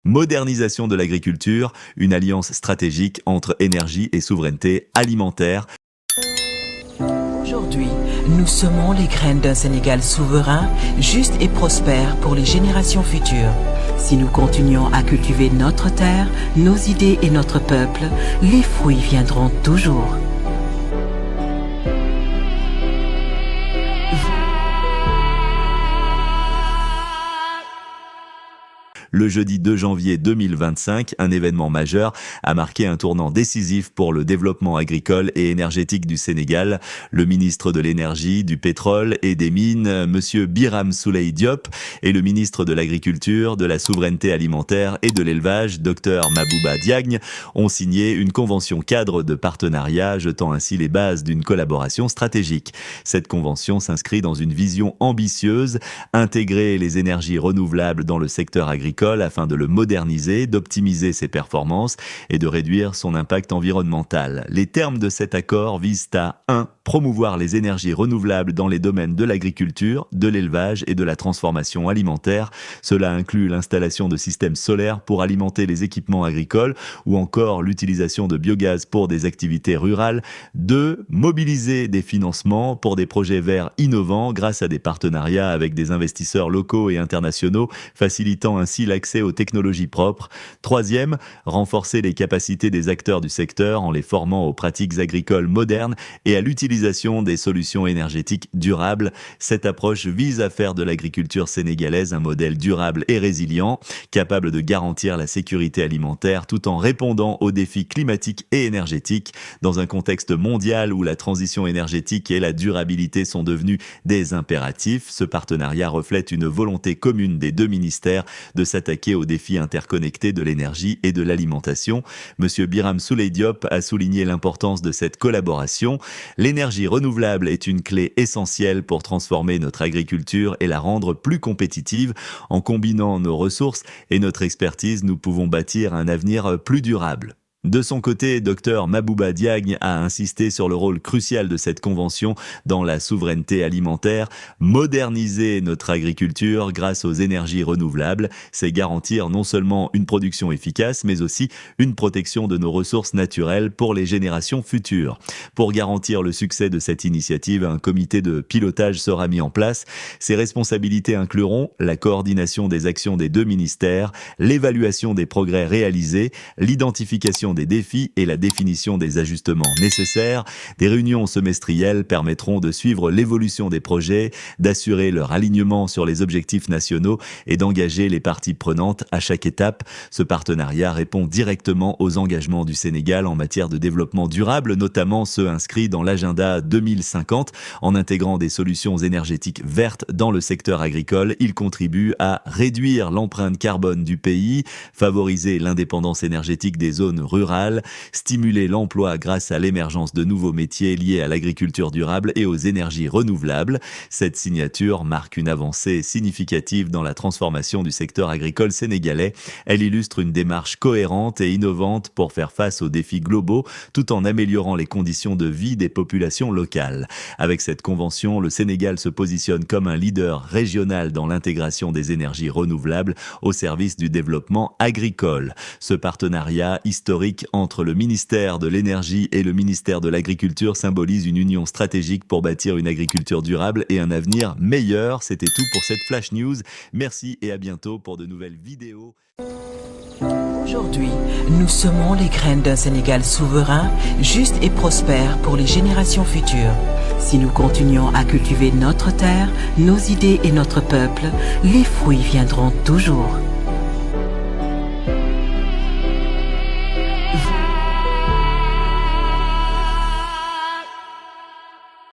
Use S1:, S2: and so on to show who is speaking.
S1: Modernisation de l'agriculture, une alliance stratégique entre énergie et souveraineté alimentaire.
S2: Aujourd'hui, nous semons les graines d'un Sénégal souverain, juste et prospère pour les générations futures. Si nous continuons à cultiver notre terre, nos idées et notre peuple, les fruits viendront toujours.
S1: Le jeudi 2 janvier 2025, un événement majeur a marqué un tournant décisif pour le développement agricole et énergétique du Sénégal. Le ministre de l'Énergie, du Pétrole et des Mines, M. Birame Souleye Diop, et le ministre de l'Agriculture, de la Souveraineté alimentaire et de l'Élevage, Dr Mabouba Diagne, ont signé une convention cadre de partenariat, jetant ainsi les bases d'une collaboration stratégique. Cette convention s'inscrit dans une vision ambitieuse, intégrer les énergies renouvelables dans le secteur agricole afin de le moderniser, d'optimiser ses performances et de réduire son impact environnemental. Les termes de cet accord visent à 1. Promouvoir les énergies renouvelables dans les domaines de l'agriculture, de l'élevage et de la transformation alimentaire. Cela inclut l'installation de systèmes solaires pour alimenter les équipements agricoles ou encore l'utilisation de biogaz pour des activités rurales. 2. Mobiliser des financements pour des projets verts innovants grâce à des partenariats avec des investisseurs locaux et internationaux, facilitant ainsi l'accès aux technologies propres. 3. Renforcer les capacités des acteurs du secteur en les formant aux pratiques agricoles modernes et à l'utilisation des solutions énergétiques durables. Cette approche vise à faire de l'agriculture sénégalaise un modèle durable et résilient, capable de garantir la sécurité alimentaire tout en répondant aux défis climatiques et énergétiques. Dans un contexte mondial où la transition énergétique et la durabilité sont devenus des impératifs, ce partenariat reflète une volonté commune des deux ministères de s'attaquer aux défis interconnectés de l'énergie et de l'alimentation. Monsieur Birame Souleye Diop a souligné l'importance de cette collaboration. L'énergie renouvelable est une clé essentielle pour transformer notre agriculture et la rendre plus compétitive. En combinant nos ressources et notre expertise, nous pouvons bâtir un avenir plus durable. De son côté, Dr Mabouba Diagne a insisté sur le rôle crucial de cette convention dans la souveraineté alimentaire. Moderniser notre agriculture grâce aux énergies renouvelables, c'est garantir non seulement une production efficace, mais aussi une protection de nos ressources naturelles pour les générations futures. Pour garantir le succès de cette initiative, un comité de pilotage sera mis en place. Ses responsabilités incluront la coordination des actions des deux ministères, l'évaluation des progrès réalisés, l'identification des défis et la définition des ajustements nécessaires. Des réunions semestrielles permettront de suivre l'évolution des projets, d'assurer leur alignement sur les objectifs nationaux et d'engager les parties prenantes à chaque étape. Ce partenariat répond directement aux engagements du Sénégal en matière de développement durable, notamment ceux inscrits dans l'agenda 2050. En intégrant des solutions énergétiques vertes dans le secteur agricole, il contribue à réduire l'empreinte carbone du pays, favoriser l'indépendance énergétique des zones rurales, stimuler l'emploi grâce à l'émergence de nouveaux métiers liés à l'agriculture durable et aux énergies renouvelables. Cette signature marque une avancée significative dans la transformation du secteur agricole sénégalais. Elle illustre une démarche cohérente et innovante pour faire face aux défis globaux tout en améliorant les conditions de vie des populations locales. Avec cette convention, le Sénégal se positionne comme un leader régional dans l'intégration des énergies renouvelables au service du développement agricole. Ce partenariat historique entre le ministère de l'Énergie et le ministère de l'Agriculture symbolise une union stratégique pour bâtir une agriculture durable et un avenir meilleur. C'était tout pour cette Flash News. Merci et à bientôt pour de nouvelles vidéos.
S2: Aujourd'hui, nous semons les graines d'un Sénégal souverain, juste et prospère pour les générations futures. Si nous continuons à cultiver notre terre, nos idées et notre peuple, les fruits viendront toujours.